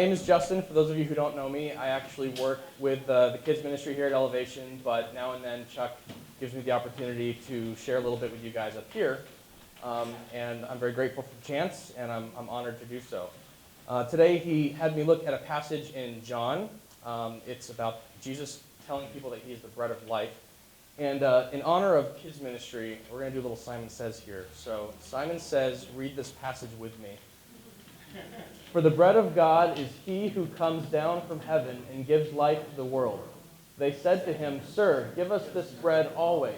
name is Justin. For those of you who don't know me, I actually work with the kids ministry here at Elevation, but now and then Chuck gives me the opportunity to share a little bit with you guys up here. And I'm very grateful for the chance, and I'm honored to do so. Today he had me look at a passage in John. It's about Jesus telling people that he is the bread of life. And in honor of kids ministry, we're going to do a little Simon Says here. So Simon Says, read this passage with me. For the bread of God is he who comes down from heaven and gives life to the world. They said to him, Sir, give us this bread always.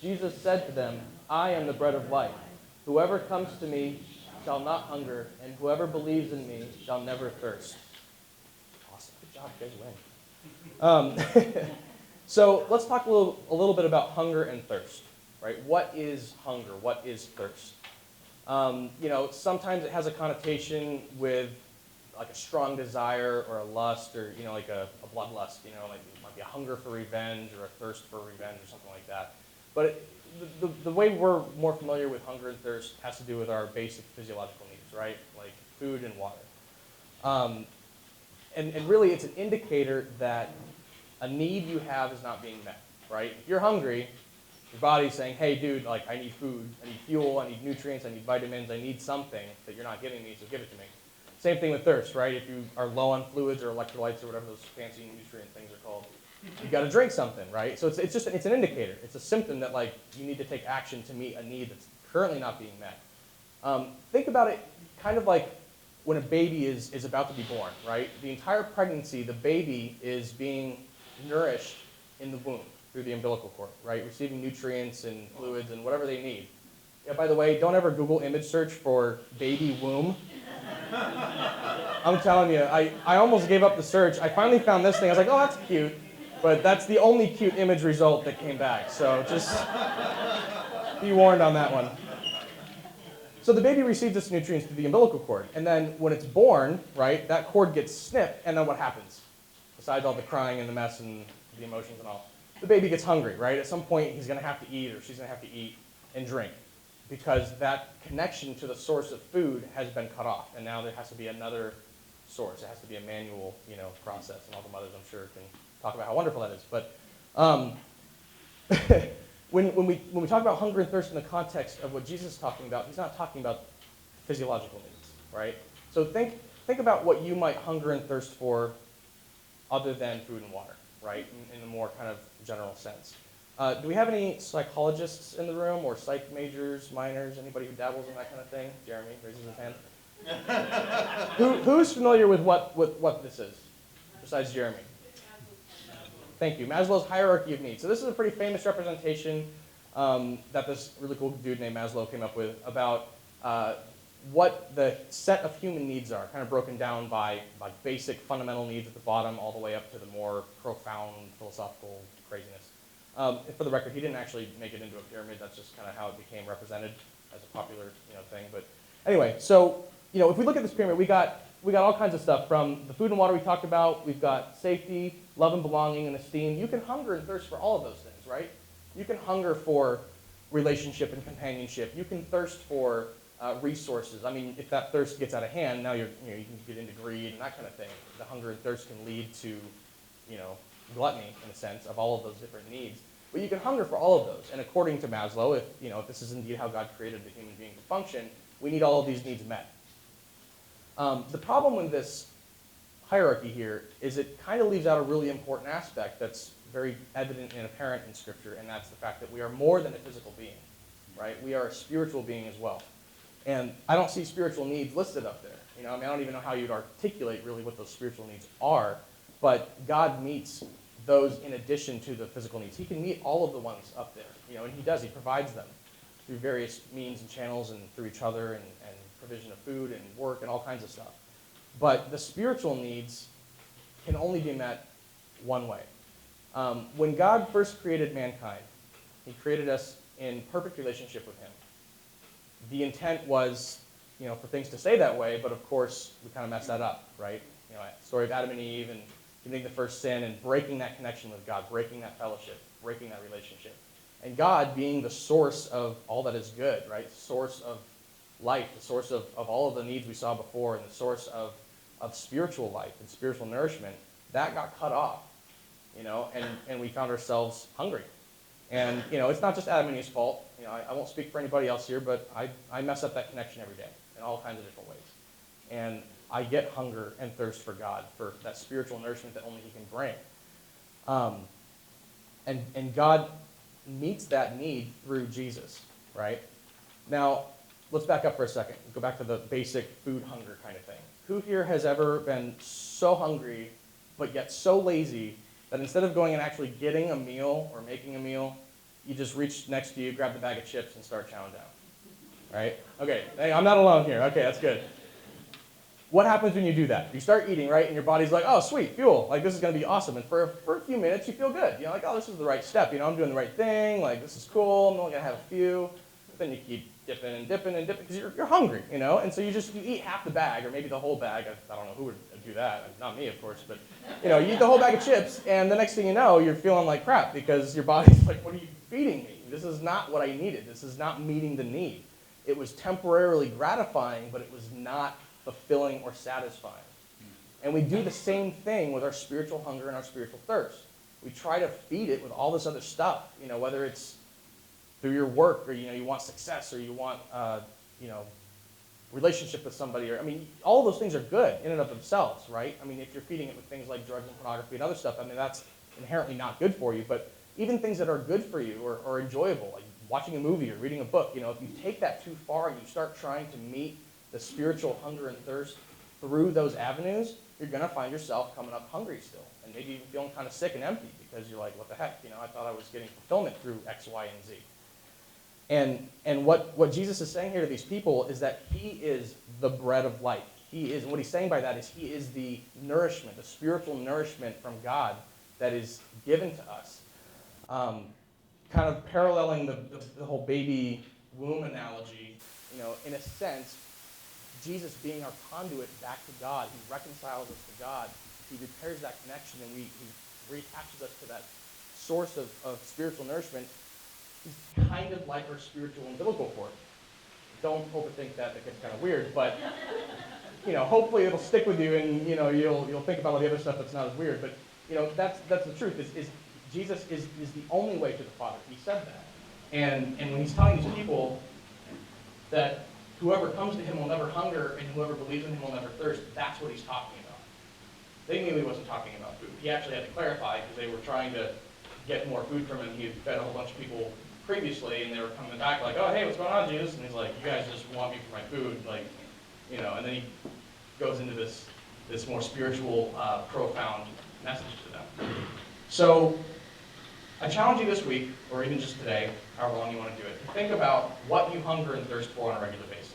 Jesus said to them, I am the bread of life. Whoever comes to me shall not hunger, and whoever believes in me shall never thirst. Awesome. Good job. You guys win. So let's talk a little bit about hunger and thirst, right? What is hunger? What is thirst? Sometimes it has a connotation with like a strong desire or a lust or, like a bloodlust, like it might be a hunger for revenge or a thirst for revenge or something like that. But the way we're more familiar with hunger and thirst has to do with our basic physiological needs, right? Like food and water. And really it's an indicator that a need you have is not being met, right? If you're hungry, your body's saying, hey, dude, like I need food, I need fuel, I need nutrients, I need vitamins, I need something that you're not giving me, so give it to me. Same thing with thirst, right? If you are low on fluids or electrolytes or whatever those fancy nutrient things are called, you got to drink something, right? So it's an indicator. It's a symptom that like you need to take action to meet a need that's currently not being met. Think about it kind of like when a baby is about to be born, right? The entire pregnancy, the baby is being nourished in the womb through the umbilical cord, right? Receiving nutrients and fluids and whatever they need. Yeah, by the way, don't ever Google image search for baby womb. I'm telling you, I almost gave up the search. I finally found this thing. I was like, oh, that's cute. But that's the only cute image result that came back. So just be warned on that one. So the baby receives its nutrients through the umbilical cord. And then when it's born, right, that cord gets snipped. And then what happens? Besides all the crying and the mess and the emotions and all, the baby gets hungry, right? At some point, he's going to have to eat or she's going to have to eat and drink because that connection to the source of food has been cut off. And now there has to be another source. It has to be a manual, process. And all the mothers, I'm sure, can talk about how wonderful that is. But when we talk about hunger and thirst in the context of what Jesus is talking about, he's not talking about physiological needs, right? So think about what you might hunger and thirst for other than food and water, right? In a more kind of general sense. Do we have any psychologists in the room or psych majors, minors, anybody who dabbles in that kind of thing? Jeremy raises his hand. Who's familiar with what this is, besides Jeremy? Thank you. Maslow's hierarchy of needs. So this is a pretty famous representation that this really cool dude named Maslow came up with about what the set of human needs are, kind of broken down by basic fundamental needs at the bottom all the way up to the more profound philosophical craziness. For the record, he didn't actually make it into a pyramid. That's just kind of how it became represented as a popular thing. But anyway, so if we look at this pyramid, we got all kinds of stuff from the food and water we talked about. We've got safety, love and belonging, and esteem. You can hunger and thirst for all of those things, right? You can hunger for relationship and companionship. You can thirst for resources. I mean, if that thirst gets out of hand, now you can get into greed and that kind of thing. The hunger and thirst can lead to, gluttony in a sense of all of those different needs. But you can hunger for all of those. And according to Maslow, if this is indeed how God created the human being to function, we need all of these needs met. The problem with this hierarchy here is it kind of leaves out a really important aspect that's very evident and apparent in Scripture, and that's the fact that we are more than a physical being, right? We are a spiritual being as well. And I don't see spiritual needs listed up there. I don't even know how you'd articulate really what those spiritual needs are, but God meets those in addition to the physical needs. He can meet all of the ones up there, and he does. He provides them through various means and channels and through each other and provision of food and work and all kinds of stuff. But the spiritual needs can only be met one way. When God first created mankind, he created us in perfect relationship with him. The intent was, for things to stay that way, but of course, we kind of messed that up, right? Story of Adam and Eve and committing the first sin and breaking that connection with God, breaking that fellowship, breaking that relationship. And God being the source of all that is good, right? The source of life, the source of all of the needs we saw before, and the source of of spiritual life and spiritual nourishment, that got cut off, and we found ourselves hungry. And, it's not just Adam and Eve's fault. I won't speak for anybody else here, but I mess up that connection every day in all kinds of different ways. And I get hunger and thirst for God, for that spiritual nourishment that only he can bring. And God meets that need through Jesus, right? Now, let's back up for a second. Go back to the basic food hunger kind of thing. Who here has ever been so hungry, but yet so lazy, that instead of going and actually getting a meal or making a meal, you just reach next to you, grab the bag of chips, and start chowing down? Right? Okay, hey, I'm not alone here. Okay, that's good. What happens when you do that? You start eating, right? And your body's like, oh, sweet, fuel. Like, this is going to be awesome. And for a few minutes, you feel good. Like, oh, this is the right step. I'm doing the right thing. Like, this is cool. I'm only going to have a few. But then you keep dipping and dipping and dipping because you're hungry, And so you eat half the bag or maybe the whole bag. I don't know who would do that. Not me, of course. But, you eat the whole bag of chips. And the next thing you know, you're feeling like crap because your body's like, what are you feeding me? This is not what I needed. This is not meeting the need. It was temporarily gratifying, but it was not fulfilling or satisfying. And we do the same thing with our spiritual hunger and our spiritual thirst. We try to feed it with all this other stuff, whether it's through your work or, you want success or you want, relationship with somebody. Or all those things are good in and of themselves, right? If you're feeding it with things like drugs and pornography and other stuff, that's inherently not good for you. But even things that are good for you or enjoyable, like watching a movie or reading a book, if you take that too far and you start trying to meet the spiritual hunger and thirst through those avenues, you're going to find yourself coming up hungry still, and maybe even feeling kind of sick and empty because you're like, what the heck? I thought I was getting fulfillment through X, Y, and Z. And what Jesus is saying here to these people is that he is the bread of life. And what he's saying by that is he is the nourishment, the spiritual nourishment from God that is given to us. Kind of paralleling the whole baby womb analogy, in a sense, Jesus being our conduit back to God, he reconciles us to God, he repairs that connection, and he reattaches us to that source of spiritual nourishment. He's kind of like our spiritual umbilical cord. Don't overthink that gets kind of weird, but hopefully it'll stick with you, and you'll think about all the other stuff that's not as weird. But that's the truth. Is Jesus is the only way to the Father. He said that, and when he's telling these people that whoever comes to him will never hunger, and whoever believes in him will never thirst, that's what he's talking about. They knew he wasn't talking about food. He actually had to clarify because they were trying to get more food from him. He had fed a whole bunch of people previously, and they were coming back like, oh, hey, what's going on, Jesus? And he's like, you guys just want me for my food, and then he goes into this more spiritual, profound message to them. So I challenge you this week, or even just today, however long you want to do it, to think about what you hunger and thirst for on a regular basis.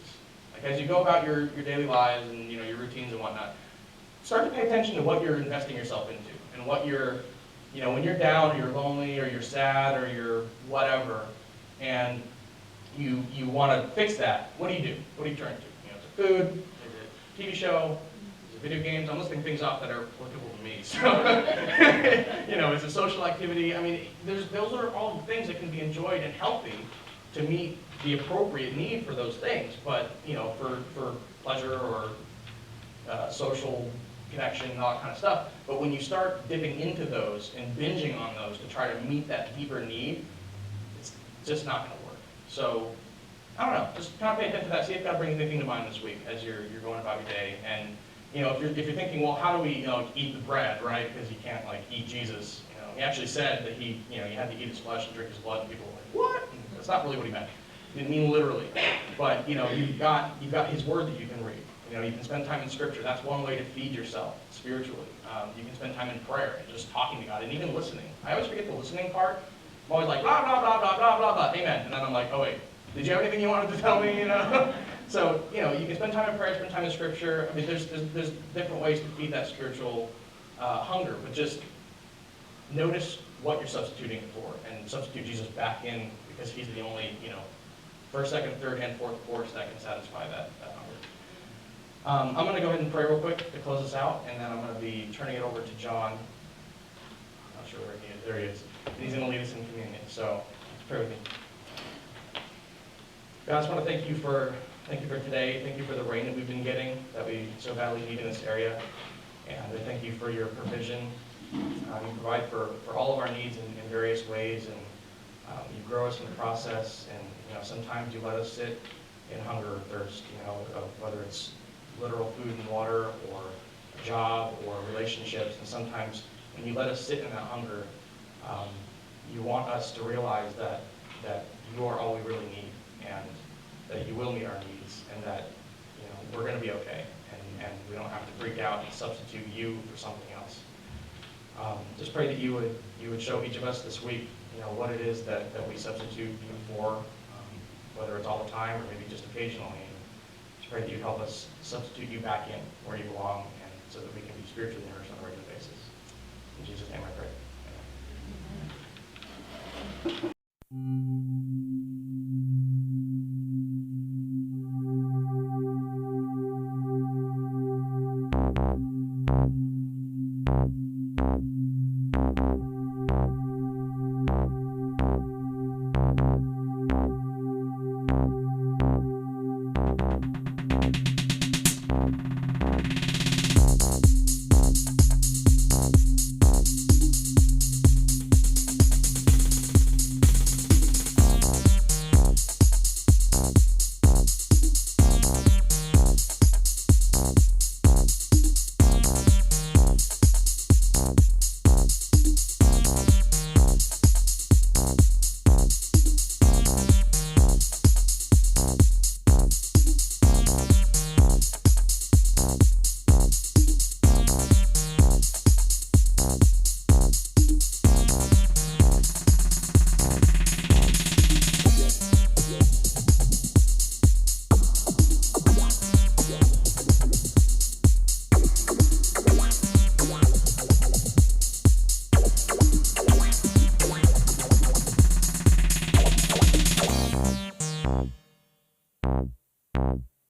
Like as you go about your daily lives and your routines and whatnot, start to pay attention to what you're investing yourself into and what you're, when you're down or you're lonely or you're sad or you're whatever, and you want to fix that. What do you do? What do you turn to? Is it food? Is it a TV show? Is it video games? I'm listing things off that are applicable to me. So, it's a social activity. Those are all things that can be enjoyed and healthy to meet the appropriate need for those things. But for pleasure or social connection and all that kind of stuff. But when you start dipping into those and binging on those to try to meet that deeper need, it's just not going to work. So, I don't know. Just kind of pay attention to that. See if God brings anything to mind this week as you're going about your day. And if you're thinking, well, how do we eat the bread, right? Because you can't eat Jesus. He actually said that you had to eat his flesh and drink his blood. And people were like, what? And that's not really what he meant. He didn't mean literally. But you've got his word that you can read. You can spend time in Scripture. That's one way to feed yourself spiritually. You can spend time in prayer and just talking to God and even listening. I always forget the listening part. I'm always like, blah, blah, blah, blah, blah, blah, blah, amen. And then I'm like, oh, wait, did you have anything you wanted to tell me, So, you can spend time in prayer, spend time in Scripture. There's different ways to feed that spiritual hunger. But just notice what you're substituting for and substitute Jesus back in because he's the only, first, second, third, and fourth course that can satisfy that hunger. I'm going to go ahead and pray real quick to close this out, and then I'm going to be turning it over to John. I'm not sure where he is. There he is. And he's going to lead us in communion. So let's pray with me. God, I just want to thank you for Thank you for today. Thank you for the rain that we've been getting, that we so badly need in this area. And I thank you for your provision. You provide for all of our needs in various ways, and you grow us in the process. And sometimes you let us sit in hunger or thirst. Of whether it's literal food and water, or a job, or relationships. And sometimes when you let us sit in that hunger, you want us to realize that you are all we really need, and that you will meet our needs, and that we're going to be okay, and we don't have to freak out and substitute you for something else. Just pray that you would show each of us this week, what it is that we substitute you for, whether it's all the time or maybe just occasionally. And just pray that you help us substitute you back in where you belong, and so that we can be spiritually nourished on a regular basis. In Jesus' name I pray. Amen.